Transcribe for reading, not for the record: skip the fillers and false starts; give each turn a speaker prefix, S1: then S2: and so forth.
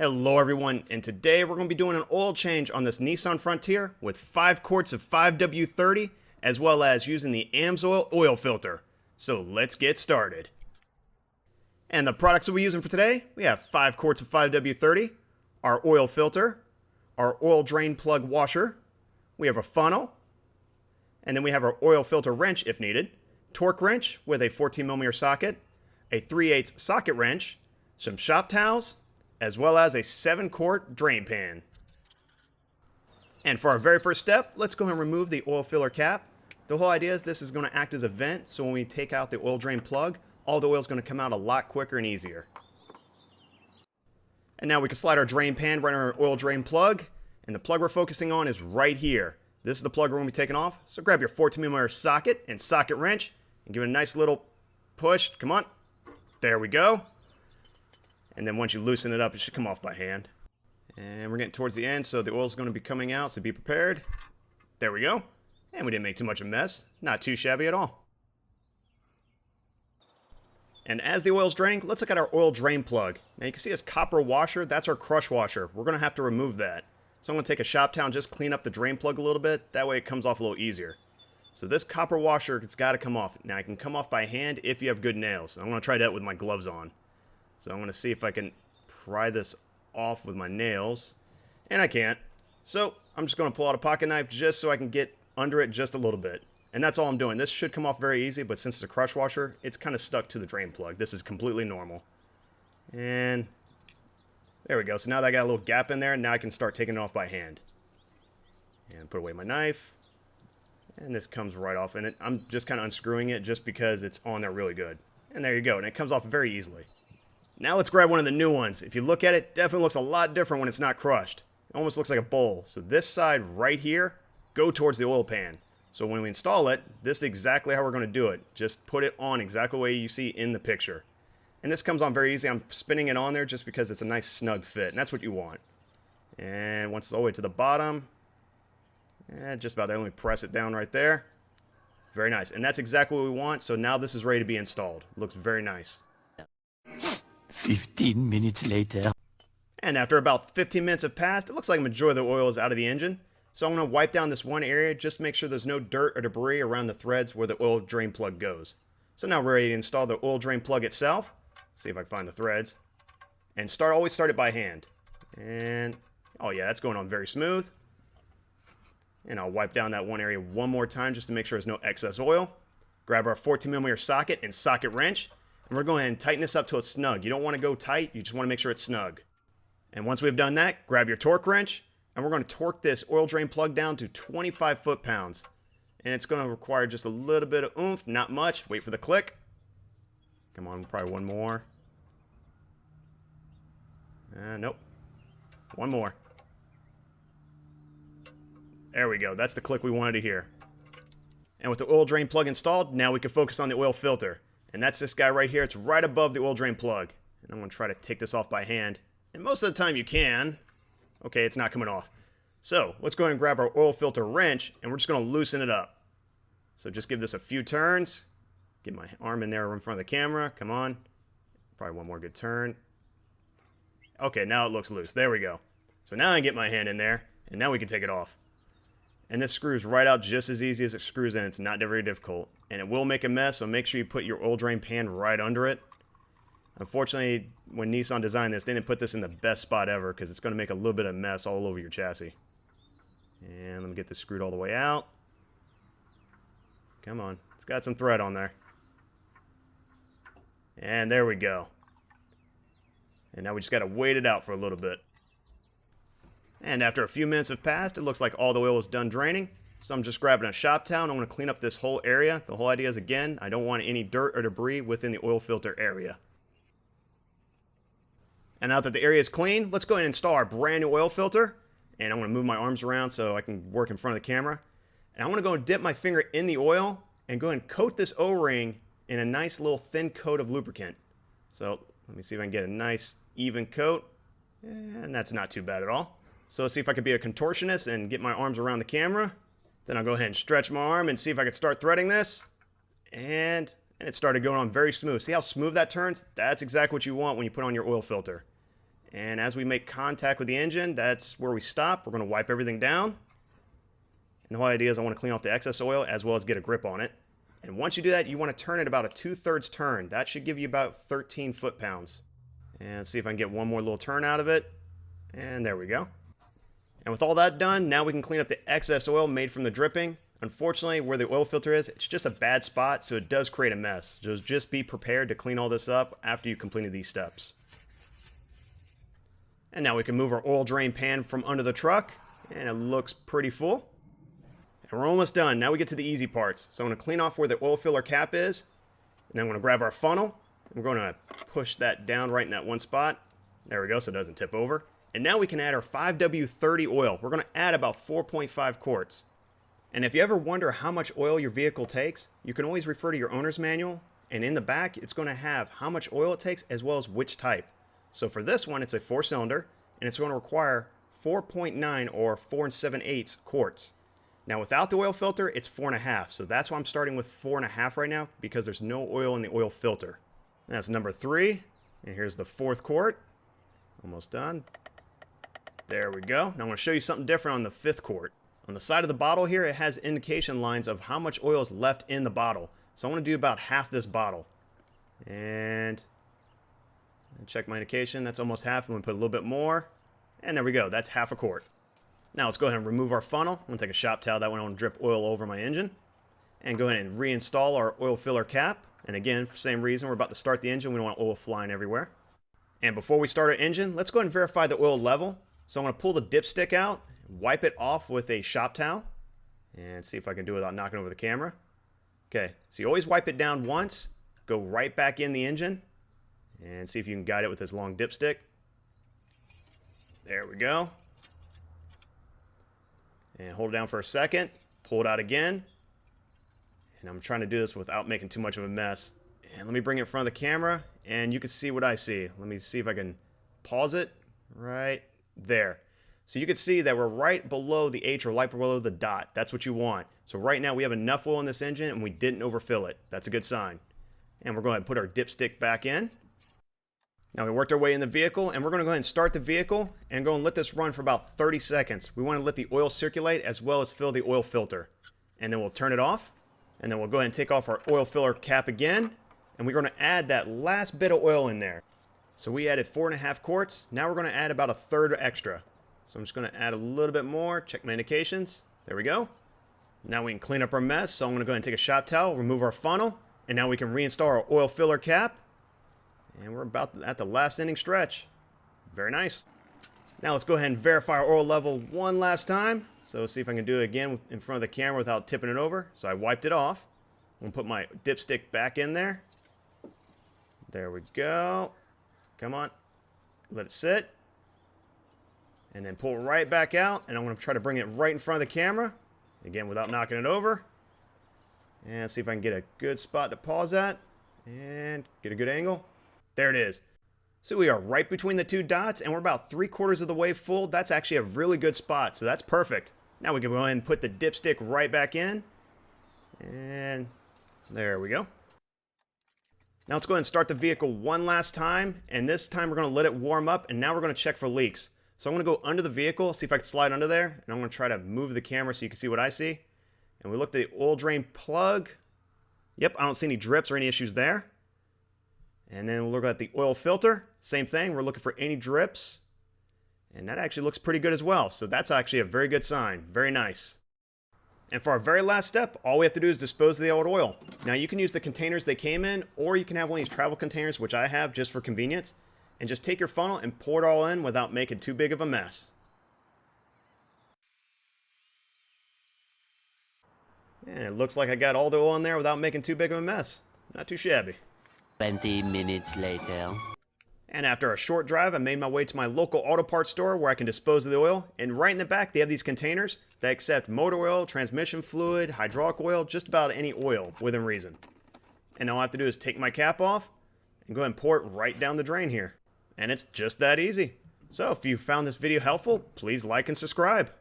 S1: Hello everyone, and today we're going to be doing an oil change on this Nissan Frontier with 5 quarts of 5W30 as well as using the AMSOIL oil filter. So let's get started. And the products that we're using for today, we have 5 quarts of 5W30, our oil filter, our oil drain plug washer, we have a funnel, and then we have our oil filter wrench if needed, torque wrench with a 14mm socket, a 3/8 socket wrench, some shop towels, as well as a 7-quart drain pan. And for our very first step, let's go ahead and remove the oil filler cap. The whole idea is this is going to act as a vent, so when we take out the oil drain plug, all the oil is going to come out a lot quicker and easier. And now we can slide our drain pan right on our oil drain plug, and the plug we're focusing on is right here. This is the plug we're going to be taking off, so grab your 14mm socket and socket wrench, and give it a nice little push. Come on. There we go. And then once you loosen it up, it should come off by hand. And we're getting towards the end, so the oil's going to be coming out, so be prepared. There we go. And we didn't make too much of a mess. Not too shabby at all. And as the oil's draining, let's look at our oil drain plug. Now you can see this copper washer, that's our crush washer. We're going to have to remove that. So I'm going to take a shop towel and just clean up the drain plug a little bit. That way it comes off a little easier. So this copper washer, it's got to come off. Now it can come off by hand if you have good nails. I'm going to try that with my gloves on. So I'm going to see if I can pry this off with my nails. And I can't. So I'm just going to pull out a pocket knife just so I can get under it just a little bit. And that's all I'm doing. This should come off very easy, but since it's a crush washer, it's kind of stuck to the drain plug. This is completely normal. And there we go. So now that I got a little gap in there, now I can start taking it off by hand. And put away my knife. And this comes right off. And I'm just kind of unscrewing it just because it's on there really good. And there you go. And it comes off very easily. Now let's grab one of the new ones. If you look at it, it definitely looks a lot different when it's not crushed. It almost looks like a bowl. So this side right here, go towards the oil pan. So when we install it, this is exactly how we're going to do it. Just put it on exactly the way you see in the picture. And this comes on very easy. I'm spinning it on there just because it's a nice snug fit. And that's what you want. And once it's all the way to the bottom, just about there. Let me press it down right there. Very nice. And that's exactly what we want. So now this is ready to be installed. Looks very nice.
S2: 15 minutes later.
S1: And after about 15 minutes have passed, it looks like a majority of the oil is out of the engine. So I'm going to wipe down this one area just to make sure there's no dirt or debris around the threads where the oil drain plug goes. So now we're ready to install the oil drain plug itself. See if I can find the threads. And always start it by hand. And oh yeah, that's going on very smooth. And I'll wipe down that one area one more time just to make sure there's no excess oil. Grab our 14mm socket and socket wrench. And we're going to go ahead and tighten this up to a snug. You don't want to go tight, you just want to make sure it's snug. And once we've done that, grab your torque wrench, and we're going to torque this oil drain plug down to 25 foot-pounds. And it's going to require just a little bit of oomph, not much. Wait for the click. Come on, probably one more. Nope. One more. There we go. That's the click we wanted to hear. And with the oil drain plug installed, now we can focus on the oil filter. And that's this guy right here. It's right above the oil drain plug. And I'm going to try to take this off by hand. And most of the time you can. Okay, it's not coming off. So let's go ahead and grab our oil filter wrench, and we're just going to loosen it up. So just give this a few turns. Get my arm in there in front of the camera. Come on. Probably one more good turn. Okay, now it looks loose. There we go. So now I can get my hand in there, and now we can take it off. And this screws right out just as easy as it screws in. It's not very difficult. And it will make a mess, so make sure you put your oil drain pan right under it. Unfortunately, when Nissan designed this, they didn't put this in the best spot ever because it's going to make a little bit of mess all over your chassis. And let me get this screwed all the way out. Come on. It's got some thread on there. And there we go. And now we just got to wait it out for a little bit. And after a few minutes have passed, it looks like all the oil is done draining. So I'm just grabbing a shop towel and I'm going to clean up this whole area. The whole idea is, again, I don't want any dirt or debris within the oil filter area. And now that the area is clean, let's go ahead and install our brand new oil filter. And I'm going to move my arms around so I can work in front of the camera. And I'm going to go and dip my finger in the oil and go ahead and coat this O-ring in a nice little thin coat of lubricant. So let me see if I can get a nice even coat. And that's not too bad at all. So let's see if I could be a contortionist and get my arms around the camera. Then I'll go ahead and stretch my arm and see if I can start threading this. And it started going on very smooth. See how smooth that turns? That's exactly what you want when you put on your oil filter. And as we make contact with the engine, that's where we stop. We're going to wipe everything down. And the whole idea is I want to clean off the excess oil as well as get a grip on it. And once you do that, you want to turn it about a 2/3 turn. That should give you about 13 foot-pounds. And see if I can get one more little turn out of it. And there we go. And with all that done, now we can clean up the excess oil made from the dripping. Unfortunately, where the oil filter is, it's just a bad spot, so it does create a mess. So just be prepared to clean all this up after you've completed these steps. And now we can move our oil drain pan from under the truck, and it looks pretty full. And we're almost done. Now we get to the easy parts. So I'm going to clean off where the oil filler cap is, and then I'm going to grab our funnel. We're going to push that down right in that one spot. There we go, so it doesn't tip over. And now we can add our 5W30 oil. We're going to add about 4.5 quarts. And if you ever wonder how much oil your vehicle takes, you can always refer to your owner's manual. And in the back, it's going to have how much oil it takes as well as which type. So for this one, it's a 4-cylinder, and it's going to require 4.9 or 4 7/8 quarts. Now without the oil filter, it's 4.5. So that's why I'm starting with 4.5 right now, because there's no oil in the oil filter. That's number 3. And here's the 4th quart. Almost done. There we go. Now I'm going to show you something different on the 5th quart. On the side of the bottle here, it has indication lines of how much oil is left in the bottle. So I want to do about half this bottle. And check my indication. That's almost half. I'm going to put a little bit more. And there we go. That's half a quart. Now let's go ahead and remove our funnel. I'm going to take a shop towel. That way I don't drip oil over my engine. And go ahead and reinstall our oil filler cap. And again, for the same reason, we're about to start the engine. We don't want oil flying everywhere. And before we start our engine, let's go ahead and verify the oil level. So I'm going to pull the dipstick out, wipe it off with a shop towel, and see if I can do it without knocking over the camera. Okay, so you always wipe it down once, go right back in the engine, and see if you can guide it with this long dipstick. There we go. And hold it down for a second, pull it out again. And I'm trying to do this without making too much of a mess. And let me bring it in front of the camera, and you can see what I see. Let me see if I can pause it right there. So you can see that we're right below the H, or right below the dot. That's what you want. So right now we have enough oil in this engine and we didn't overfill it. That's a good sign. And we're going to put our dipstick back in. Now we worked our way in the vehicle, and we're going to go ahead and start the vehicle and go and let this run for about 30 seconds. We want to let the oil circulate as well as fill the oil filter. And then we'll turn it off. And then we'll go ahead and take off our oil filler cap again. And we're going to add that last bit of oil in there. So we added 4.5 quarts. Now we're going to add about a third extra. So I'm just going to add a little bit more. Check my indications. There we go. Now we can clean up our mess. So I'm going to go ahead and take a shop towel, remove our funnel. And now we can reinstall our oil filler cap. And we're about at the last inning stretch. Very nice. Now let's go ahead and verify our oil level one last time. So see if I can do it again in front of the camera without tipping it over. So I wiped it off. I'm going to put my dipstick back in there. There we go. Come on. Let it sit. And then pull it right back out. And I'm going to try to bring it right in front of the camera. Again, without knocking it over. And see if I can get a good spot to pause at. And get a good angle. There it is. So we are right between the two dots, and we're about 3/4 of the way full. That's actually a really good spot, so that's perfect. Now we can go ahead and put the dipstick right back in. And there we go. Now let's go ahead and start the vehicle one last time, and this time we're going to let it warm up, and now we're going to check for leaks. So I'm going to go under the vehicle, see if I can slide under there, and I'm going to try to move the camera so you can see what I see. And we look at the oil drain plug. Yep, I don't see any drips or any issues there. And then we'll look at the oil filter. Same thing, we're looking for any drips. And that actually looks pretty good as well. So that's actually a very good sign. Very nice. And for our very last step, all we have to do is dispose of the old oil. Now you can use the containers they came in, or you can have one of these travel containers, which I have just for convenience. And just take your funnel and pour it all in without making too big of a mess. And it looks like I got all the oil in there without making too big of a mess. Not too shabby.
S2: 20 minutes later.
S1: And after a short drive, I made my way to my local auto parts store where I can dispose of the oil. And right in the back, they have these containers that accept motor oil, transmission fluid, hydraulic oil, just about any oil within reason. And all I have to do is take my cap off and go ahead and pour it right down the drain here. And it's just that easy. So if you found this video helpful, please like and subscribe.